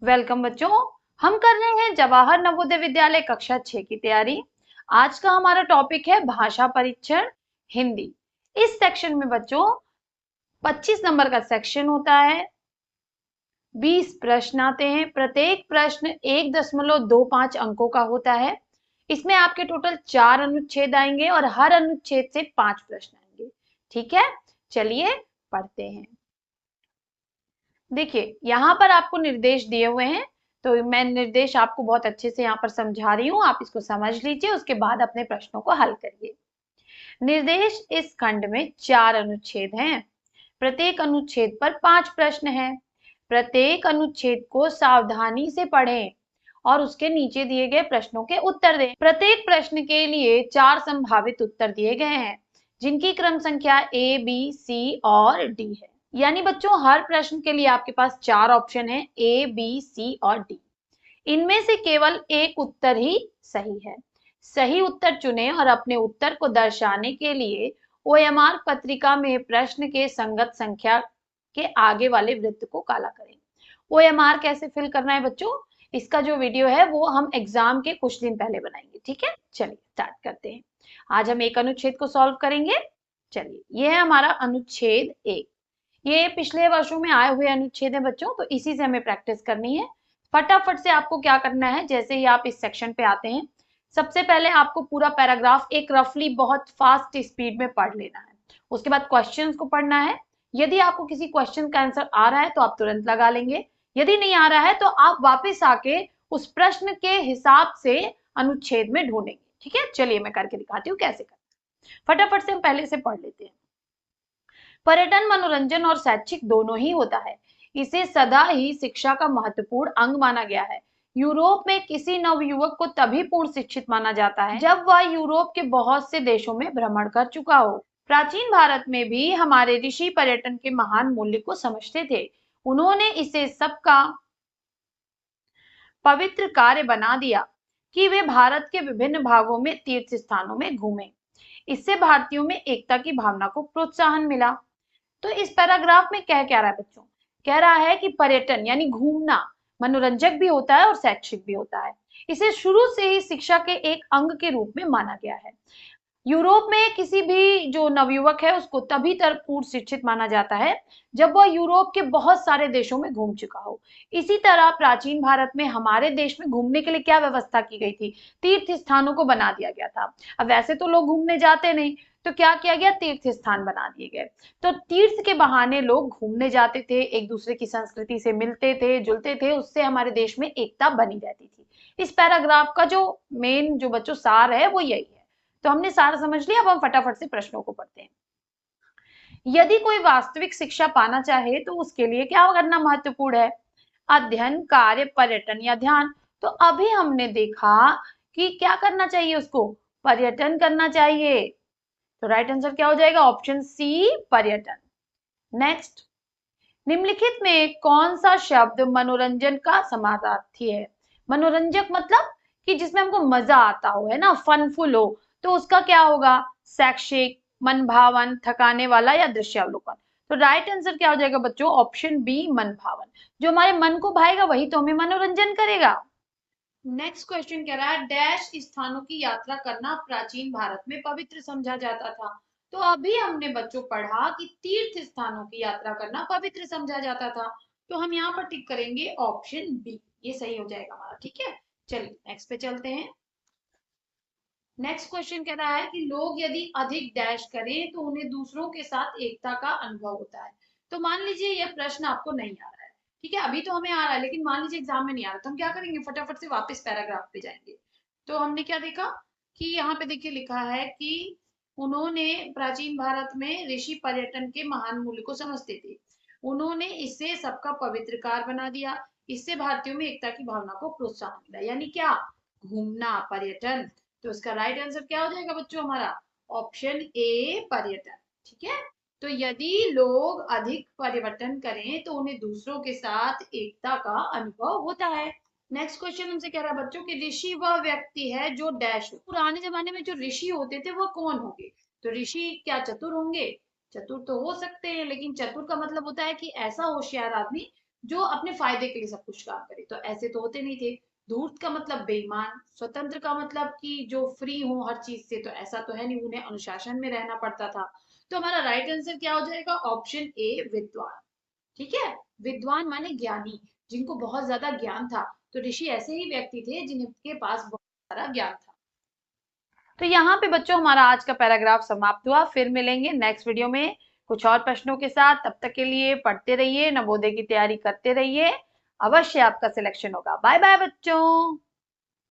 Welcome बच्चों। हम कर रहे हैं जवाहर नवोदय विद्यालय कक्षा 6 की तैयारी। आज का हमारा टॉपिक है भाषा परीक्षण हिंदी। इस सेक्शन में बच्चों 25 नंबर का सेक्शन होता है। 20 प्रश्न आते हैं। प्रत्येक प्रश्न 1.25 अंकों का होता है। इसमें आपके टोटल 4 अनुच्छेद आएंगे और हर अनुच्छेद से 5 प्रश्न आएंगे। ठीक है, चलिए पढ़ते हैं। देखिए यहाँ पर आपको निर्देश दिए हुए हैं, तो मैं निर्देश आपको बहुत अच्छे से यहाँ पर समझा रही हूँ, आप इसको समझ लीजिए, उसके बाद अपने प्रश्नों को हल करिए। निर्देश इस खंड में 4 अनुच्छेद हैं। प्रत्येक अनुच्छेद पर 5 प्रश्न हैं। प्रत्येक अनुच्छेद को सावधानी से पढ़ें और उसके नीचे दिए गए प्रश्नों के उत्तर दें। प्रत्येक प्रश्न के लिए 4 संभावित उत्तर दिए गए हैं, जिनकी क्रम संख्या ए, बी, सी और डी है। यानी बच्चों हर प्रश्न के लिए आपके पास 4 ऑप्शन है, ए, बी, सी और डी। इनमें से केवल एक उत्तर ही सही है। सही उत्तर चुनें और अपने उत्तर को दर्शाने के लिए ओएमआर पत्रिका में प्रश्न के संगत संख्या के आगे वाले वृत्त को काला करें। ओएमआर कैसे फिल करना है बच्चों, इसका जो वीडियो है वो हम एग्जाम के कुछ दिन पहले बनाएंगे। ठीक है, चलिए स्टार्ट करते हैं। आज हम एक अनुच्छेद को सॉल्व करेंगे। चलिए, यह है हमारा अनुच्छेद 1। ये पिछले वर्षों में आए हुए अनुच्छेद हैं बच्चों, तो इसी से हमें प्रैक्टिस करनी है। फटाफट से आपको क्या करना है, जैसे ही आप इस सेक्शन पे आते हैं, सबसे पहले आपको पूरा पैराग्राफ एक रफली बहुत फास्ट स्पीड में पढ़ लेना है। उसके बाद क्वेश्चंस को पढ़ना है। यदि आपको किसी क्वेश्चन का आंसर आ रहा है तो आप तुरंत लगा लेंगे। यदि नहीं आ रहा है तो आप वापस आके उस प्रश्न के हिसाब से अनुच्छेद में ढूंढेंगे। ठीक है, चलिए मैं करके दिखाती हूँ कैसे करना। फटाफट से हम पहले से पढ़ लेते हैं। पर्यटन मनोरंजन और शैक्षिक दोनों ही होता है। इसे सदा ही शिक्षा का महत्वपूर्ण अंग माना गया है। यूरोप में किसी नवयुवक को तभी पूर्ण शिक्षित माना जाता है जब वह यूरोप के बहुत से देशों में भ्रमण कर चुका हो। प्राचीन भारत में भी हमारे ऋषि पर्यटन के महान मूल्य को समझते थे। उन्होंने इसे सबका पवित्र कार्य बना दिया कि वे भारत के विभिन्न भागों में तीर्थ स्थानों में घूमें। इससे भारतीयों में एकता की भावना को प्रोत्साहन मिला। तो इस पैराग्राफ में कह क्या रहा है बच्चों, कह रहा है कि पर्यटन यानी घूमना मनोरंजक भी होता है और शैक्षिक भी होता है। इसे शुरू से ही शिक्षा के एक अंग के रूप में माना गया है। यूरोप में किसी भी जो नवयुवक है उसको तभी तक पूर्ण शिक्षित माना जाता है जब वह यूरोप के बहुत सारे देशों में घूम चुका हो। इसी तरह प्राचीन भारत में हमारे देश में घूमने के लिए क्या व्यवस्था की गई थी, तीर्थ स्थानों को बना दिया गया था। अब वैसे तो लोग घूमने जाते नहीं, तो क्या किया गया, तीर्थ स्थान बना दिए गए। तो तीर्थ के बहाने लोग घूमने जाते थे, एक दूसरे की संस्कृति से मिलते थे, जुलते थे, उससे हमारे देश में एकता बनी रहती थी। इस पैराग्राफ का जो मेन जो बच्चों सार है वो यही है। तो हमने सारा समझ लिया, अब हम फटाफट से प्रश्नों को पढ़ते हैं। यदि कोई वास्तविक शिक्षा पाना चाहे तो उसके लिए क्या करना महत्वपूर्ण है, अध्ययन, कार्य, पर्यटन या ध्यान। तो अभी हमने देखा कि क्या करना चाहिए उसको, पर्यटन करना चाहिए। तो राइट आंसर क्या हो जाएगा, ऑप्शन सी पर्यटन। नेक्स्ट, निम्नलिखित में कौन सा शब्द मनोरंजन का समानार्थी है। मनोरंजक मतलब कि जिसमें हमको मजा आता हो, है ना, फनफुल हो, तो उसका क्या होगा, शैक्षिक, मनभावन, थकाने वाला या दृश्यावलोकन। तो राइट आंसर क्या हो जाएगा बच्चों, ऑप्शन बी मनभावन। जो हमारे मन को भाएगा वही तो हमें मनोरंजन करेगा। नेक्स्ट क्वेश्चन कह रहा है, डैश स्थानों की यात्रा करना प्राचीन भारत में पवित्र समझा जाता था। तो अभी हमने बच्चों पढ़ा कि तीर्थ स्थानों की यात्रा करना पवित्र समझा जाता था। तो हम यहाँ पर टिक करेंगे ऑप्शन बी, ये सही हो जाएगा हमारा। ठीक है, चलिए नेक्स्ट पे चलते हैं। नेक्स्ट क्वेश्चन कह रहा है कि लोग यदि अधिक डैश करें तो उन्हें दूसरों के साथ एकता का अनुभव होता है। तो मान लीजिए यह प्रश्न आपको नहीं आ रहा है, ठीक है, अभी तो हमें आ रहा है, लेकिन मान लीजिए एग्जाम में नहीं आ रहा, तो हम क्या करेंगे, फटाफट से वापस पैराग्राफ पे जाएंगे। तो हमने क्या देखा कि यहाँ पे देखिए लिखा है कि उन्होंने प्राचीन भारत में ऋषि पर्यटन के महान मूल्य को समझते थे। उन्होंने इससे सबका पवित्र कार्य बना दिया। इससे भारतीयों में एकता की भावना को प्रोत्साहन मिला। यानी क्या, घूमना, पर्यटन। तो इसका राइट आंसर क्या हो जाएगा बच्चों हमारा, ऑप्शन ए पर्यटन। ठीक है, तो यदि लोग अधिक परिवर्तन करें तो उन्हें दूसरों के साथ एकता का अनुभव होता है। नेक्स्ट क्वेश्चन हमसे कह रहा है बच्चों कि ऋषि वह व्यक्ति है जो डैश हो। पुराने जमाने में जो ऋषि होते थे वह कौन होंगे। तो ऋषि क्या चतुर होंगे, चतुर तो हो सकते हैं, लेकिन चतुर का मतलब होता है कि ऐसा होशियार आदमी जो अपने फायदे के लिए सब कुछ काम करे। तो ऐसे तो होते नहीं थे। धूर्त का मतलब बेईमान, स्वतंत्र का मतलब कि जो फ्री हो हर चीज से, तो ऐसा तो है नहीं, उन्हें अनुशासन में रहना पड़ता था। तो हमारा राइट आंसर क्या हो जाएगा? ऑप्शन ए, विद्वान। ठीक है। विद्वान माने ज्ञानी, जिनको बहुत ज्यादा ज्ञान था। तो ऋषि ऐसे ही व्यक्ति थे जिनके पास बहुत सारा ज्ञान था। तो यहाँ पे बच्चों हमारा आज का पैराग्राफ समाप्त हुआ। फिर मिलेंगे नेक्स्ट वीडियो में कुछ और प्रश्नों के साथ। तब तक के लिए पढ़ते रहिए, नवोदय की तैयारी करते रहिए। अवश्य आपका सिलेक्शन होगा। बाय बाय बच्चों।